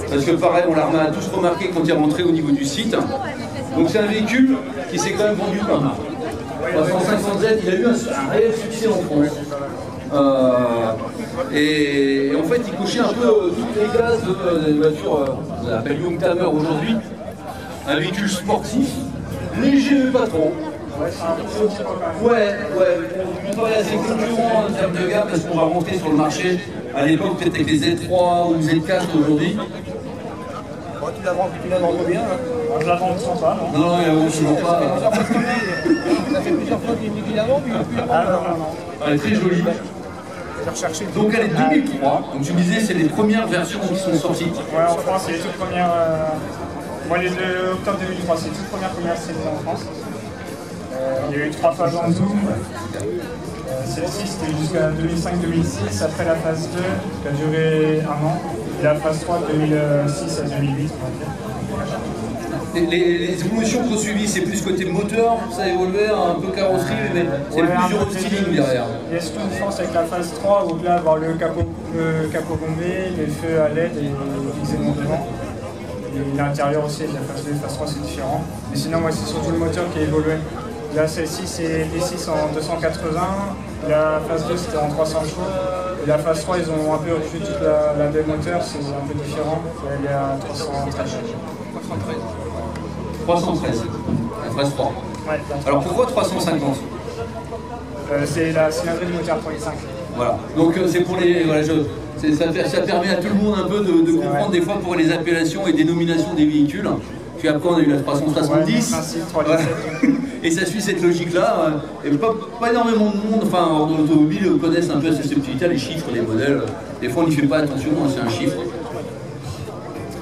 Parce que pareil, on l'a tous remarqué quand il est rentré au niveau du site. Donc c'est un véhicule qui s'est quand même vendu pas mal. 350Z, il a eu un réel succès en France. Et en fait, il cochait un peu toutes les cases de voiture, on l'appelle Youngtimer aujourd'hui. Un véhicule sportif, léger mais pas trop. Ouais, on parlait assez concurrent en termes de gamme parce qu'on va monter sur le marché. À l'époque, peut-être avec les Z3 ou Z4 aujourd'hui. Bon, tu la vends bien, hein. Je la vends sans pas, non? Non, il y a absolument pas. Ça fait plusieurs fois qu'il la vend, puis ah, non. Elle est très jolie. Donc elle est 2003. Donc tu me disais, c'est les premières versions qui sont sorties. Ouais, en France, c'est les toutes premières. Moi, les de octobre 2003, c'est les toutes premières séries en France. Il y a eu 3 phases en zoom. Celle-ci, c'était jusqu'à 2005-2006. Après la phase 2, qui a duré 1 an. Et la phase 3, 2006 à 2008. Les évolutions qu'on suivies, c'est plus côté moteur, ça a évolué, un peu carrosserie, mais c'est plus du styling derrière. Il y a surtout une différence avec la phase 3, où là, avoir le capot bombé, les feux à LED et fixement devant. Et l'intérieur aussi, avec la phase 2 et la phase 3, c'est différent. Mais sinon, moi, c'est surtout le moteur qui a évolué. Là, celle-ci, c'est D6 en 280, la phase 2, c'était en 300 chevaux. Et la phase 3, ils ont un peu refait toute la baie moteur, c'est un peu différent. Elle est à 313. 313, la phase 3. Ouais, alors pourquoi 350? c'est la cylindrée du moteur pour les 5. Voilà, donc c'est pour les... Voilà, ça permet à tout le monde un peu de comprendre des fois pour les appellations et dénominations des véhicules. Puis après on a eu la 370, et ça suit cette logique-là. Et pas énormément de monde, enfin en automobile, connaissent un peu ces subtilités, les chiffres, les modèles. Des fois on n'y fait pas attention, c'est un chiffre.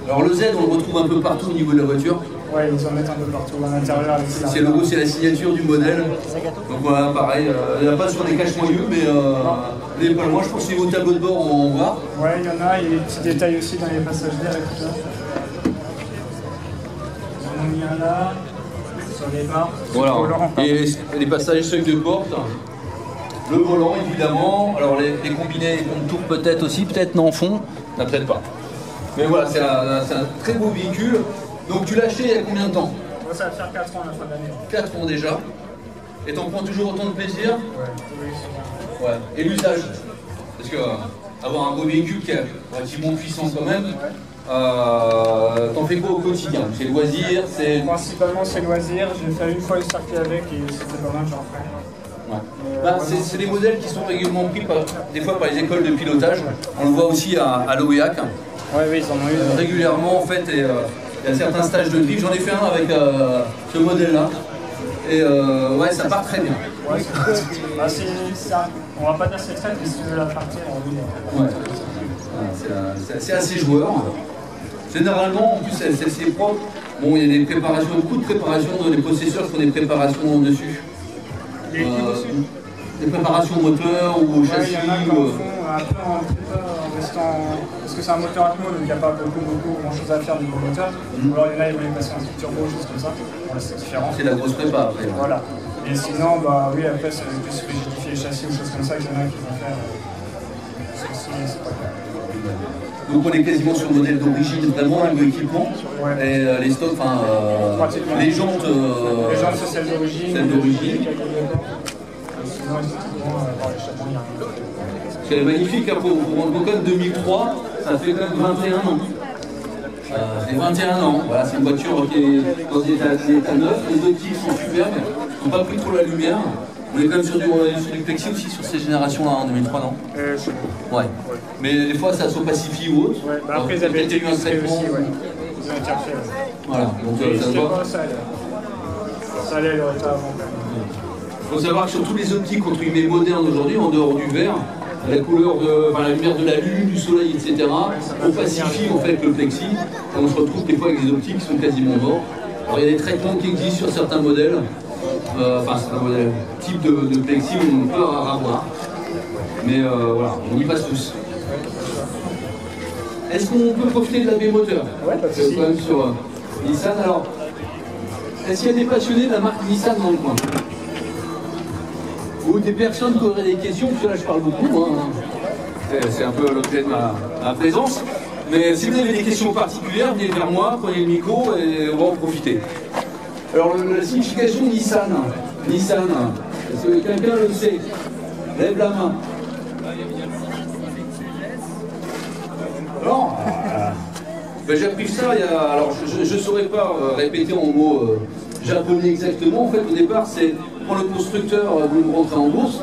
Alors le Z, on le retrouve un peu partout au niveau de la voiture. Ouais, ils en mettent un peu partout à l'intérieur. C'est le logo, c'est la signature du modèle. Donc voilà, pareil, il n'y en a pas sur les caches moyeux, mais les pas loin, je pense que au tableau de bord, on va voir. Ouais, il y en a, il y a des petits détails aussi dans les passages d'air et tout ça. On a mis un là, sur les barres. Voilà, et les passages seuil de porte. Le volant, évidemment. Alors les combinés, les contours peut-être aussi, peut-être non, en fond, peut-être pas. Mais voilà, c'est un très beau véhicule. Donc tu l'as acheté il y a combien de temps? Ça va faire 4 ans à la fin de l'année. 4 ans déjà. Et t'en prends toujours autant de plaisir? Ouais. Ouais. Et l'usage? Parce que avoir un beau véhicule qui est relativement puissant quand même, t'en fais quoi au quotidien? C'est loisir, c'est... Principalement c'est loisir, j'ai fait une fois le circuit avec et c'était pas mal, j'en ferai. Ouais. Bah, c'est des modèles qui sont régulièrement pris des fois par les écoles de pilotage. On le voit aussi à l'OEAC. Ouais, oui, ils en ont eu. Régulièrement en fait. Il y a certains stages de drift, j'en ai fait un avec ce modèle-là. Et ouais, ça part très bien. Ouais, on va pas dire c'est très, mais si tu veux la partir, on va ouais. C'est assez joueur. Généralement, en plus, c'est propre. Bon, il y a des préparations, beaucoup de préparations, les possesseurs font des préparations dessus. Des préparations moteur ou châssis. Il y en a qui en font un peu en prépa, en restant... Parce que c'est un moteur Atmo, donc il n'y a pas grand chose à faire du moteur. Alors il y en a, ils voulaient passer un petit turbo, choses comme ça. Voilà, c'est différent. C'est la grosse prépa après. Voilà. Et sinon, bah oui, après, c'est plus rigidifier les châssis ou choses comme ça qu'il y en a qui vont faire. C'est pas grave. Donc on est quasiment sur le modèle d'origine, vraiment le niveau équipement. Ouais. Et les stocks, enfin, les jantes. Les jantes, c'est celles d'origine. C'est magnifique, hein, pour un Bocan 2003, ça fait quand même 21 ans. C'est 21 ans, voilà, c'est une voiture qui est dans des états neufs, les optiques sont superbes, ils n'ont pas pris trop la lumière. On est quand même sur du plexi aussi sur ces générations-là, en 2003, non? Ouais. Mais des fois ça s'opacifie ou autre. Ouais, bah après ils avaient été illustrés aussi, ouais. Ils ont été refaits, ouais. Voilà, donc ça se voit. Ça allait, elle aurait été avant. Il faut savoir que sur tous les optiques entre guillemets modernes aujourd'hui, en dehors du vert, la couleur la lumière de la lune, du soleil, etc., on pacifie en fait le plexi. Et on se retrouve des fois avec des optiques qui sont quasiment morts. Alors il y a des traitements qui existent sur certains modèles, certains modèles, type de plexi où on peut avoir. Mais voilà, on y passe tous. Est-ce qu'on peut profiter de la baie moteur? Ouais, pas de souci. Quand même sur Nissan. Alors, est-ce qu'il y a des passionnés de la marque Nissan dans le coin? Ou des personnes qui auraient des questions, parce que là je parle beaucoup, hein. C'est un peu l'objet de ma présence. Mais si vous avez des questions particulières, venez vers moi, prenez le micro et on va en profiter. Alors la signification Nissan. Nissan, est-ce que quelqu'un le sait? Lève la main. Alors, ben, j'ai appris ça il y a... Alors je ne saurais pas répéter en mots japonais exactement. En fait au départ c'est quand le constructeur voulait rentrer en bourse,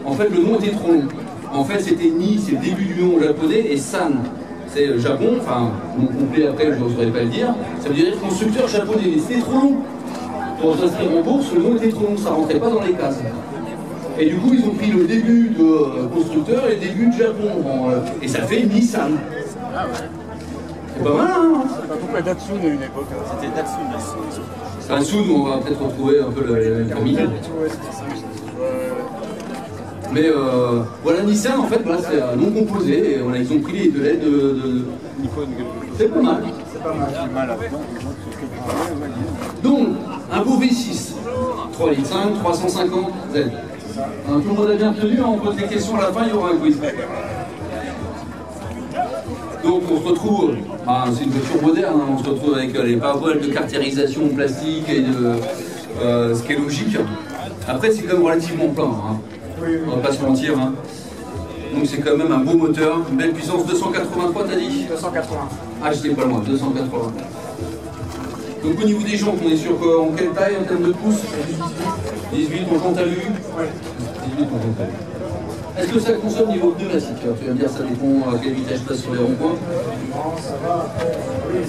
en fait le nom était trop long. En fait c'était Ni, c'est le début du nom japonais, et San, c'est Japon, enfin nom complet après je n'oserais pas le dire, ça veut dire constructeur japonais, mais c'était trop long. Pour s'inscrire en bourse, le nom était trop long, ça ne rentrait pas dans les cases. Et du coup ils ont pris le début de constructeur et le début de Japon, et ça fait Nissan. Ah ouais. C'est pas mal, hein? Pourquoi Datsun à une époque? C'était Datsun. Datsun, on va peut-être retrouver un peu la terminale. Mais voilà, Nissan, en fait, voilà, c'est un nom composé, et voilà, ils ont pris les deux lettres de... C'est pas mal. C'est pas mal. Donc, un beau V6, 3,5 litres, 350 Z. Tout le monde a bien tenu, on pose des questions à la fin, il y aura un quiz. Donc on se retrouve, c'est une voiture moderne, hein, on se retrouve avec les paroles de caractérisation plastique et de ce qui est logique. Après c'est quand même relativement plein, hein. On va pas se mentir. Hein. Donc c'est quand même un beau moteur, une belle puissance, 283 t'as dit? 280. Ah j'étais pas loin, 280. Donc au niveau des jantes, on est sur en quelle taille en termes de pouces? 18 en jante à vue? Ouais. 18 en jante à vue. Est-ce que ça consomme niveau pneumatique? Tu vas me dire ça dépend à quelle vitesse je passe sur les ronds-points. Non, ça va. Oui,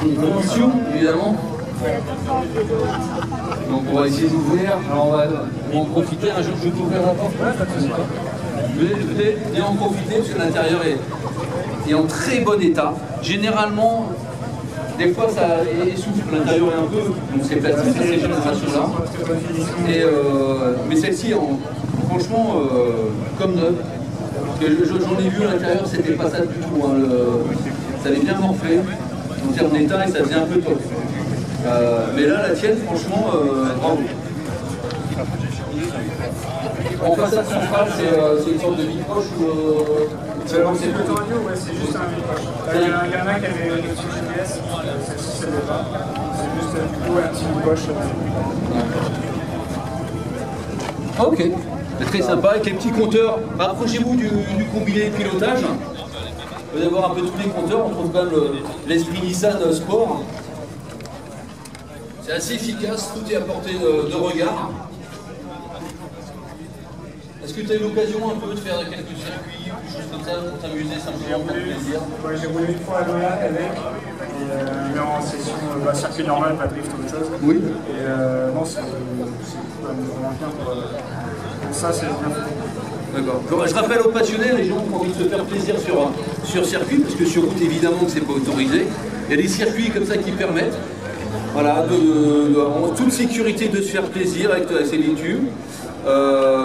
c'est une condition, évidemment. Donc on va essayer d'ouvrir. Alors on va en profiter. Un jour je peux ouvrir la porte. Venez en profiter parce que l'intérieur est en très bon état. Généralement, des fois ça essouffle, l'intérieur est un peu, donc c'est plastique, c'est ces générations-là. Mais celle-ci, franchement, comme neuve. J'en ai vu à l'intérieur, c'était pas ça du tout. Hein, ça avait bien morflé en termes d'état et ça faisait un peu top. Mais là, la tienne, franchement, bravo. En façade centrale, c'est une sorte de bicroche ou... c'est plutôt radio, ouais, c'est juste un bicroche. Il y en a un qui avait une option GPS, celle-ci c'est le pas. C'est juste du coup un petit bicroche. Ok, c'est très sympa avec les petits compteurs. Rapprochez-vous du combiné de pilotage. Vous allez voir un peu tous les compteurs, on trouve quand même l'esprit Nissan Sport. C'est assez efficace, tout est à portée de regard. Est-ce que tu as eu l'occasion un peu de faire quelques circuits, des choses comme ça, pour t'amuser simplement, pour plaisir? Ouais, j'ai roulé une fois à Noël avec, mais en session circuit normal, pas drift ou autre chose. Oui. Et non, c'est vraiment bien pour ça, c'est bien fait. D'accord. Je rappelle aux passionnés, les gens qui ont envie de se faire plaisir sur circuit, parce que sur route évidemment que c'est pas autorisé. Il y a des circuits comme ça qui permettent, voilà, en toute sécurité de se faire plaisir avec ces véhicules.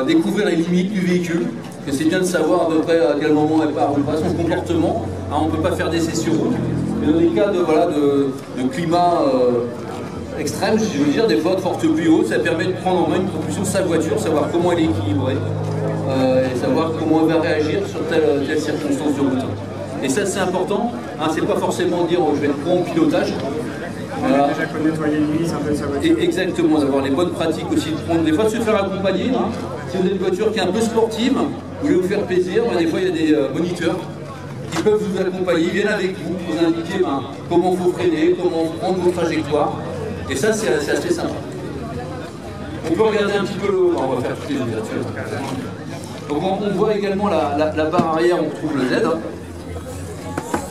Découvrir les limites du véhicule, que c'est bien de savoir à peu près à quel moment elle part ou pas, son comportement. Hein, on ne peut pas faire d'essai sur route. Mais dans des cas de climat extrême, je veux dire, des fois de forte pluie haute, ça permet de prendre en main une propulsion de sa voiture, savoir comment elle est équilibrée, et savoir comment elle va réagir sur telle circonstance de route. Et ça c'est important, hein, c'est pas forcément dire je vais être pro en pilotage. Voilà. Déjà qu'on nettoyer une mise un peu de sa voiture. Et exactement, d'avoir les bonnes pratiques aussi, de prendre des fois de se faire accompagner. Hein. Si vous avez une voiture qui est un peu sportive, vous voulez vous faire plaisir, des fois il y a des moniteurs qui peuvent vous accompagner, ils viennent avec vous, vous indiquer comment il faut freiner, comment prendre vos trajectoires. Et ça c'est assez sympa. On peut regarder un petit peu le... On va faire toutes les virtuelles. Donc on voit également la barre arrière, on retrouve le Z. Hein.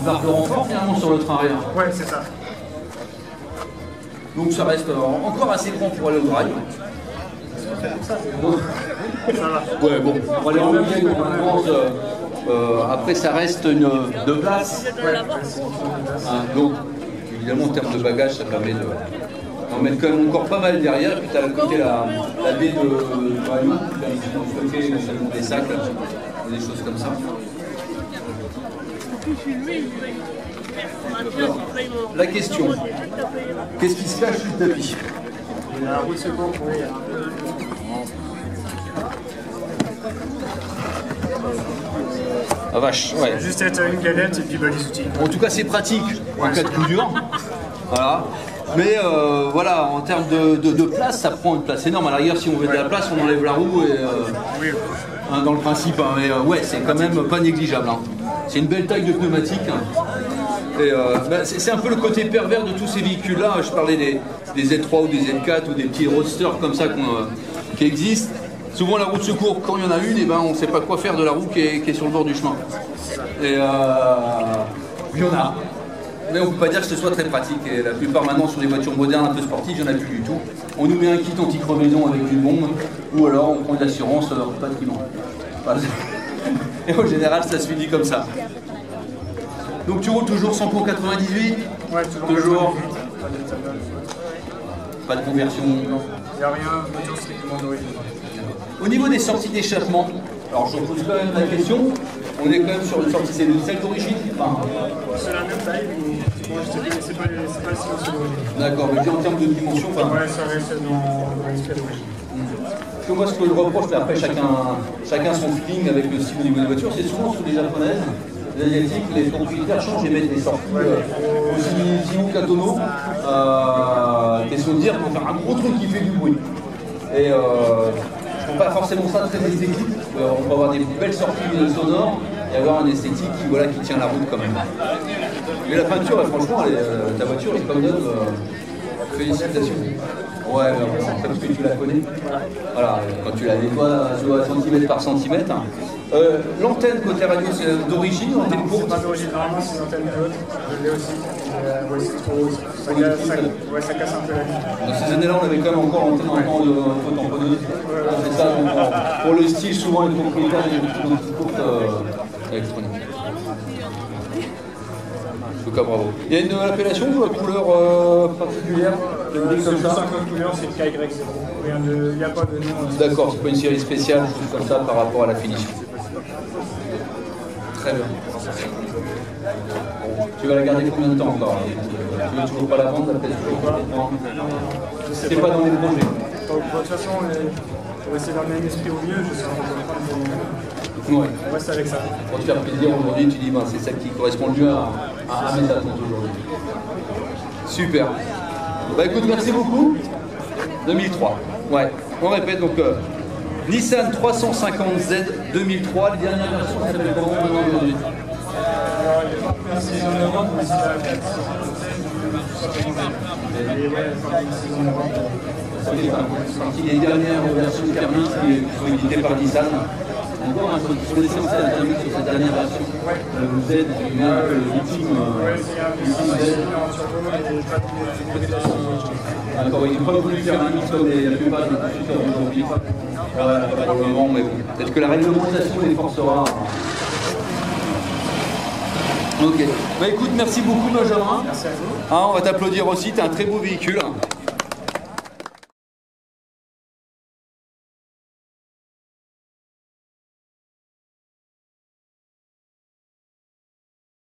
Barre de renfort finalement sur le train arrière. Ouais, c'est ça. Donc ça reste encore assez grand pour aller au drive. Ouais, bon, on va aller en week-end, après ça reste une de place. Hein, donc évidemment en termes de bagages ça permet d'en mettre quand même encore pas mal derrière. Puis tu as à côté la baie de Valou, qui permet de stocker des sacs, des choses comme ça. La question, qu'est-ce qui se cache sous le tapis? Il y a un roue de secours, oui. Ah vache, ouais. Juste être une galette et puis bah, les outils. En tout cas, c'est pratique en cas de coup dur. Voilà. Mais voilà, en termes de place, ça prend une place énorme. À la rigueur, si on veut de la place, on enlève la roue et, Oui. hein, dans le principe. Hein, mais ouais, c'est quand même pas négligeable. Hein. C'est une belle taille de pneumatique. Et bah, c'est un peu le côté pervers de tous ces véhicules-là. Je parlais des Z3 ou des Z4 ou des petits roadsters comme ça qui existent. Souvent, la roue de secours, quand il y en a une, et ben, on ne sait pas quoi faire de la roue qui est sur le bord du chemin. Et il y en a. Mais on ne peut pas dire que ce soit très pratique. Et la plupart maintenant sur les voitures modernes un peu sportives, il n'y en a plus du tout. On nous met un kit anti-crevaison avec une bombe, ou alors on prend de l'assurance patrimoine. Voilà. Et en général, ça se finit comme ça. Donc tu roules toujours 100 pour 98 ? Ouais, toujours. Pas de conversion. Il n'y a rien, voiture strictement d'origine. Au niveau des sorties d'échappement, alors je pose quand même la question, on est quand même sur une sortie, c'est celle d'origine. Enfin, c'est la même taille, mais moi je sais que c'est pas le silencieux d'origine. D'accord, mais en termes de dimension, enfin. Ouais, ça reste dans l'esprit d'origine. Parce que moi, ce que je reproche, mais après chacun son feeling avec le style au niveau des voitures, c'est souvent sur les japonaises, les asiatiques, les propriétaires changent et mettent des sorties aussi si haut qu'à tonneau. Question de dire qu'on va faire un gros truc qui fait du bruit. Et je trouve pas forcément ça très esthétique. On peut avoir des belles sorties sonores et avoir une esthétique qui tient la route quand même. Mais la peinture, franchement, ta voiture est comme neuve. Félicitations. Ouais, parce que tu la connais. Voilà, quand tu la nettoies, tu vois, centimètre par centimètre. L'antenne côté radio, c'est d'origine ou antenne courte? C'est pas d'origine, normalement c'est une antenne haute. Je l'ai aussi. Ouais, c'est trop haut. Ça casse un peu la vie. Dans ces années-là, on avait quand même encore l'antenne en temps de tamponneuse. C'est ça, donc, pour le style, souvent les propriétaires des petites courtes électroniques. En tout cas, bravo. Il y a une appellation ou une couleur particulière? C'est juste un code couleur, c'est le KY0. Il n'y a pas de nom. D'accord, c'est pas une série spéciale, chose comme ça par rapport à la finition. Très bien. Bon, tu vas la garder combien de temps encore? Tu veux toujours pas la vendre, la PlayStation? C'est pas dans les projets. De toute façon, pour rester dans le même esprit au mieux, je serai en train de ouais. On reste avec ça. Pour te faire plaisir aujourd'hui, tu dis ben, c'est ça qui correspond le mieux à mes attentes aujourd'hui. Super. Bah écoute, merci beaucoup. 2003. Ouais, on répète donc Nissan 350Z 2003, les dernières versions, ça s'appelle comment aujourd'hui? Alors, il y a pas de saison en Europe, mais c'est la 4. C'est les dernières versions thermiques qui sont éditées par Nissan. Encore un truc, sur les séances thermiques sur cette dernière version, le Z, l'ultime Z. D'accord, ils n'ont pas voulu faire un mix comme la plupart des constructeurs d'aujourd'hui. Pour le moment, mais bon, peut-être que la réglementation les forcera. Ok. Bah écoute, merci beaucoup Benjamin. Merci à vous. On va t'applaudir aussi, tu as un très beau véhicule.